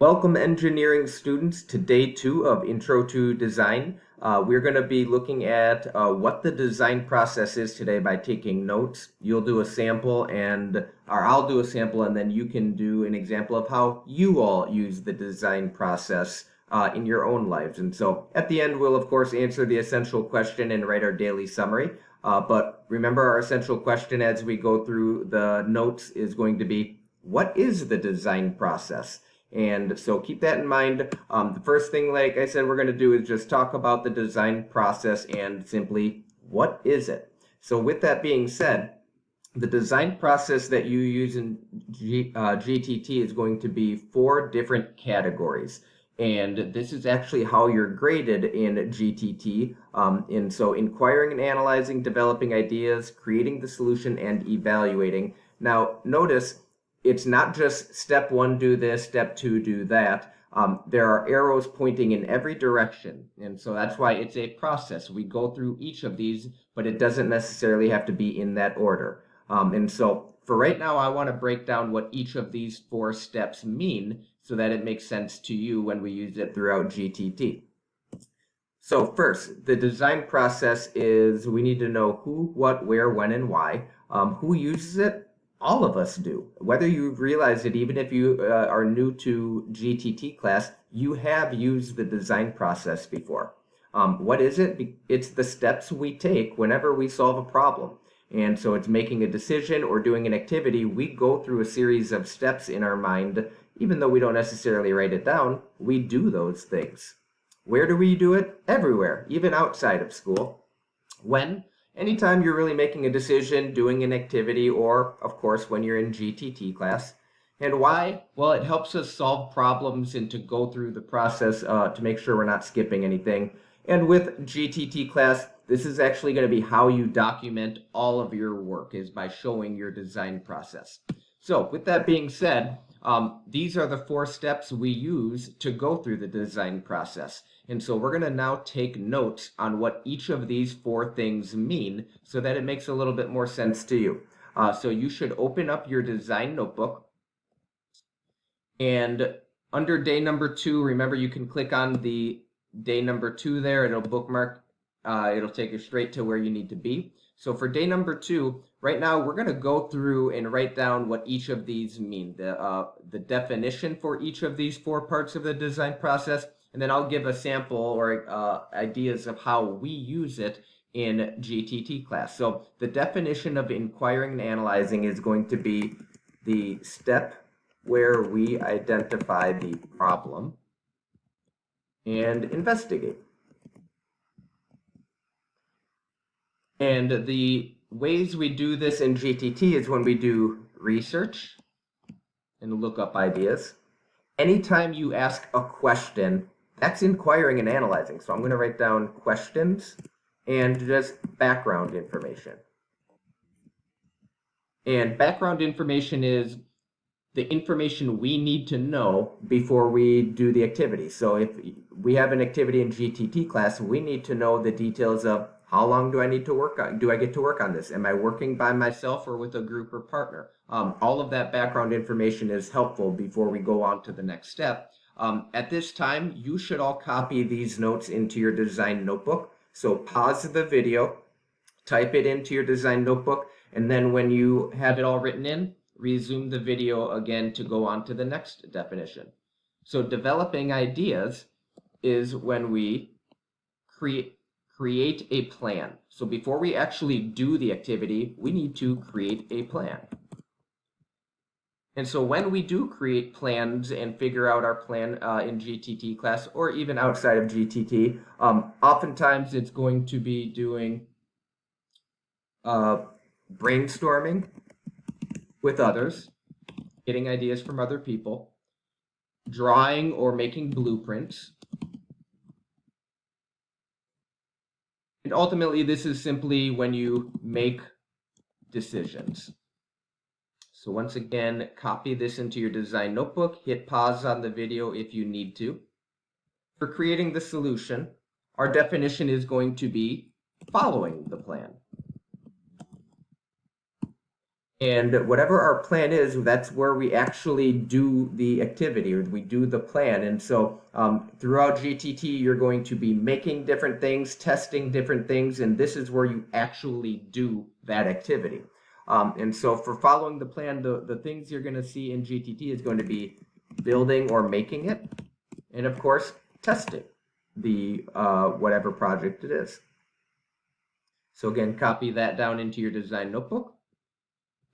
Welcome engineering students to day 2 of Intro to Design. We're going to be looking at what the design process is today by taking notes. You'll do a sample or I'll do a sample, and then you can do an example of how you all use the design process in your own lives. And so at the end, we'll of course answer the essential question and write our daily summary. But remember, our essential question as we go through the notes is going to be, what is the design process? And so keep that in mind. The first thing, like I said, we're going to do is just talk about the design process and simply, what is it? So with that being said, the design process that you use in GTT is going to be 4 different categories. And this is actually how you're graded in GTT. And so inquiring and analyzing, developing ideas, creating the solution, and evaluating. Now, notice it's not just step 1, do this, step 2, do that. There are arrows pointing in every direction. And so that's why it's a process. We go through each of these, but it doesn't necessarily have to be in that order. And so for right now, I want to break down what each of these 4 steps mean so that it makes sense to you when we use it throughout GTT. So first, the design process is we need to know who, what, where, when, and why. Who uses it? All of us do. Whether you've realized it, even if you are new to GTT class, you have used the design process before. What is it? It's the steps we take whenever we solve a problem. And so it's making a decision or doing an activity. We go through a series of steps in our mind. Even though we don't necessarily write it down, we do those things. Where do we do it? Everywhere, even outside of school. When? Anytime you're really making a decision, doing an activity, or, of course, when you're in GTT class. And why? Well, it helps us solve problems and to go through the process to make sure we're not skipping anything. And with GTT class, this is actually going to be how you document all of your work, is by showing your design process. So with that being said, these are the 4 steps we use to go through the design process. And so we're going to now take notes on what each of these 4 things mean so that it makes a little bit more sense to you. So you should open up your design notebook. And under day number 2, remember you can click on the day number 2 there. It'll bookmark. It'll take you straight to where you need to be. So for day number 2, right now we're going to go through and write down what each of these mean, the definition for each of these 4 parts of the design process, and then I'll give a sample or ideas of how we use it in GTT class. So the definition of inquiring and analyzing is going to be the step where we identify the problem and investigate. And the ways we do this in GTT is when we do research and look up ideas. Anytime you ask a question, that's inquiring and analyzing. So I'm going to write down questions and just background information. And background information is the information we need to know before we do the activity. So if we have an activity in GTT class, we need to know the details of how long do I need to work on? Do I get to work on this? Am I working by myself or with a group or partner? All of that background information is helpful before we go on to the next step. At this time, you should all copy these notes into your design notebook. So pause the video, type it into your design notebook, and then when you have it all written in, resume the video again to go on to the next definition. So developing ideas is when we create a plan. So before we actually do the activity, we need to create a plan. And so when we do create plans and figure out our plan in GTT class, or even outside of GTT, oftentimes it's going to be doing brainstorming with others, getting ideas from other people, drawing or making blueprints. And ultimately, this is simply when you make decisions. So once again, copy this into your design notebook, hit pause on the video if you need to. For creating the solution, our definition is going to be following the plan. And whatever our plan is, that's where we actually do the activity, or we do the plan. And so throughout GTT, you're going to be making different things, testing different things, and this is where you actually do that activity. And so for following the plan, the things you're going to see in GTT is going to be building or making it, and of course, testing the whatever project it is. So again, copy that down into your design notebook.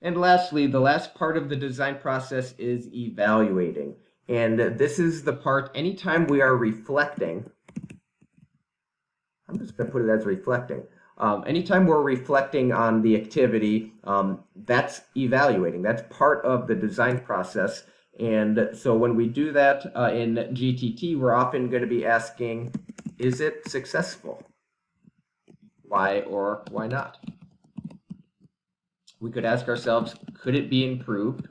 And lastly, the last part of the design process is evaluating. And this is the part, anytime we are reflecting, I'm just going to put it as reflecting. Anytime we're reflecting on the activity, that's evaluating. That's part of the design process. And so when we do that in GTT, we're often going to be asking, is it successful? Why or why not? We could ask ourselves, could it be improved?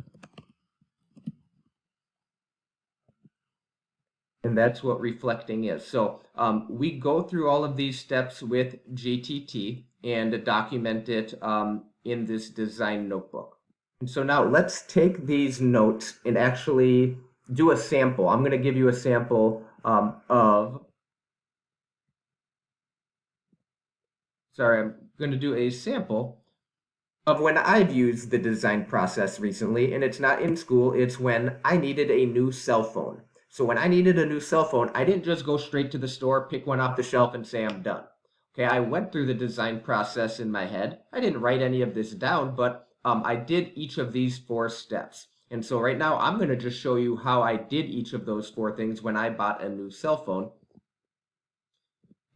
And that's what reflecting is. So we go through all of these steps with GTT and document it in this design notebook. And so now let's take these notes and actually do a sample. I'm going to give you a sample I'm going to do a sample of when I've used the design process recently, and it's not in school, it's when I needed a new cell phone. So when I needed a new cell phone, I didn't just go straight to the store, pick one off the shelf, and say I'm done. Okay, I went through the design process in my head. I didn't write any of this down, but I did each of these 4 steps. And so right now, I'm going to just show you how I did each of those 4 things when I bought a new cell phone.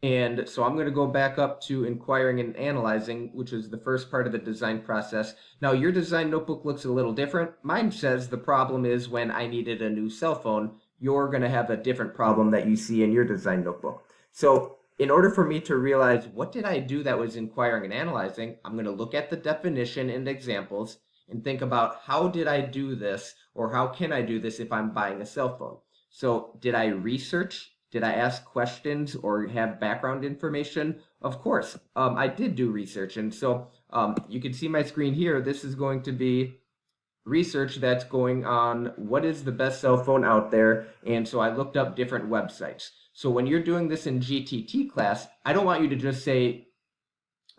And so I'm going to go back up to inquiring and analyzing, which is the first part of the design process. Now, your design notebook looks a little different. Mine says the problem is when I needed a new cell phone. You're going to have a different problem that you see in your design notebook. So in order for me to realize what did I do that was inquiring and analyzing, I'm going to look at the definition and examples and think about how did I do this, or how can I do this if I'm buying a cell phone. So did I research? Did I ask questions or have background information? Of course, I did do research. And so you can see my screen here. This is going to be research that's going on what is the best cell phone out there. And so I looked up different websites. So when you're doing this in GTT class, I don't want you to just say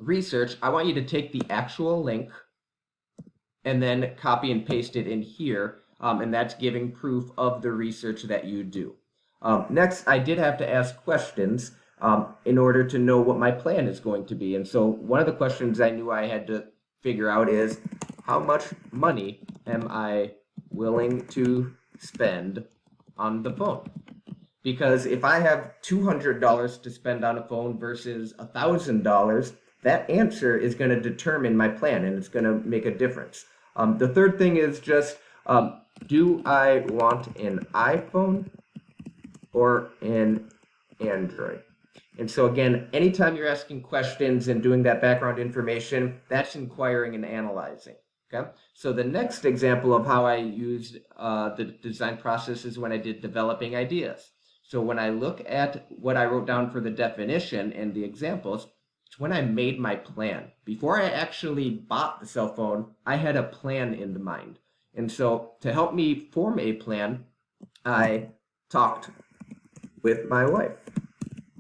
research. I want you to take the actual link and then copy and paste it in here. And that's giving proof of the research that you do. Next, I did have to ask questions in order to know what my plan is going to be. And so one of the questions I knew I had to figure out is, how much money am I willing to spend on the phone? Because if I have $200 to spend on a phone versus $1,000, that answer is going to determine my plan, and it's going to make a difference. The third thing is just, do I want an iPhone or an Android? And so again, anytime you're asking questions and doing that background information, that's inquiring and analyzing. Okay, so the next example of how I used the design process is when I did developing ideas. So when I look at what I wrote down for the definition and the examples, it's when I made my plan. Before I actually bought the cell phone, I had a plan in mind. And so to help me form a plan, I talked with my wife.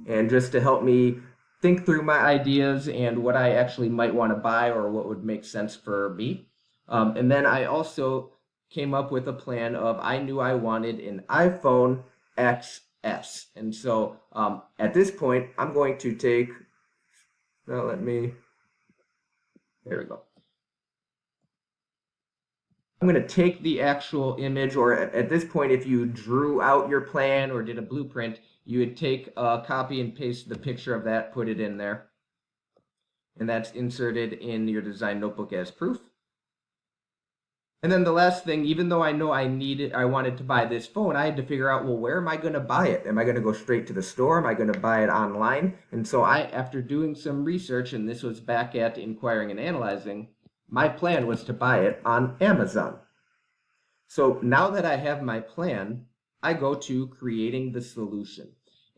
And just to help me think through my ideas and what I actually might want to buy or what would make sense for me. And then I also came up with a plan of, I knew I wanted an iPhone XS. And so at this point, I'm going to take, there we go. I'm going to take the actual image, or at this point, if you drew out your plan or did a blueprint, you would take a copy and paste the picture of that, put it in there. And that's inserted in your design notebook as proof. And then the last thing, even though I know I wanted to buy this phone, I had to figure out, well, where am I going to buy it? Am I going to go straight to the store? Am I going to buy it online? And so after doing some research, and this was back at inquiring and analyzing, my plan was to buy it on Amazon. So now that I have my plan, I go to creating the solution.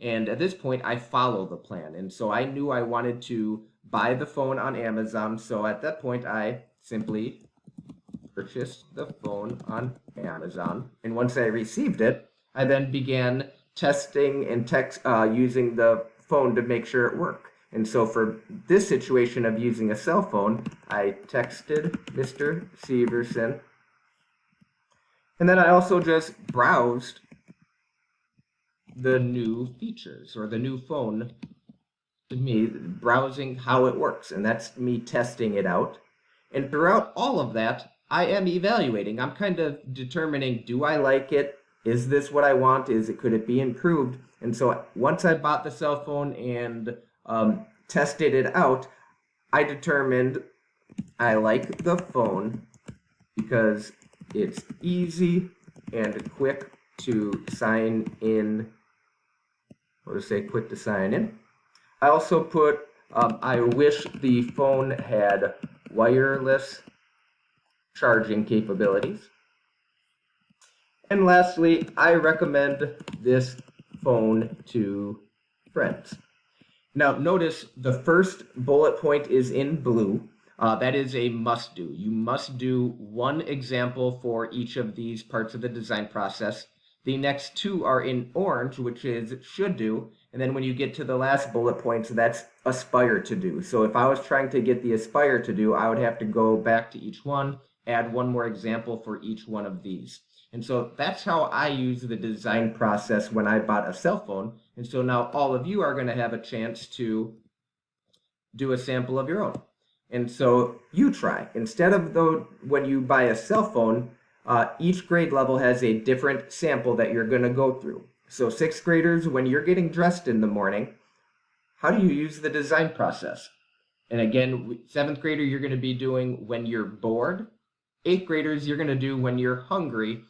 And at this point, I follow the plan. And so I knew I wanted to buy the phone on Amazon. So at that point, I simply purchased the phone on Amazon. And once I received it, I then began testing and using the phone to make sure it worked. And so for this situation of using a cell phone, I texted Mr. Severson. And then I also just browsed the new features or the new phone to me, browsing how it works. And that's me testing it out. And throughout all of that, I am evaluating. I'm kind of determining, do I like it? Is this what I want? Could it be improved? And so once I bought the cell phone and tested it out, I determined I like the phone because it's easy and quick to sign in. We'll just say quick to sign in. I also put, I wish the phone had wireless charging capabilities. And lastly, I recommend this phone to friends. Now notice the first bullet point is in blue. That is a must do. You must do one example for each of these parts of the design process. The next two are in orange, which is should do. And then when you get to the last bullet point, so that's aspire to do. So if I was trying to get the aspire to do, I would have to go back to each one, add one more example for each one of these. And so that's how I use the design process when I bought a cell phone. And so now all of you are going to have a chance to do a sample of your own. And so you try. Instead of when you buy a cell phone, each grade level has a different sample that you're going to go through. So sixth graders, when you're getting dressed in the morning, how do you use the design process? And again, seventh grader, you're going to be doing when you're bored. Eighth graders, you're going to do when you're hungry.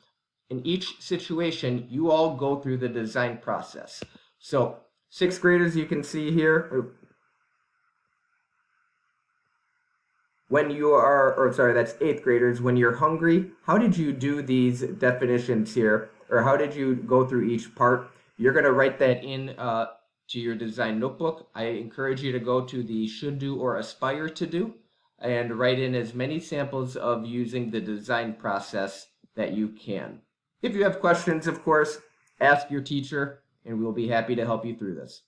In each situation, you all go through the design process. So sixth graders, you can see here, when you are, or sorry, that's eighth graders, when you're hungry, how did you do these definitions here? Or how did you go through each part? You're going to write that in to your design notebook. I encourage you to go to the should do or aspire to do and write in as many samples of using the design process that you can. If you have questions, of course, ask your teacher and we'll be happy to help you through this.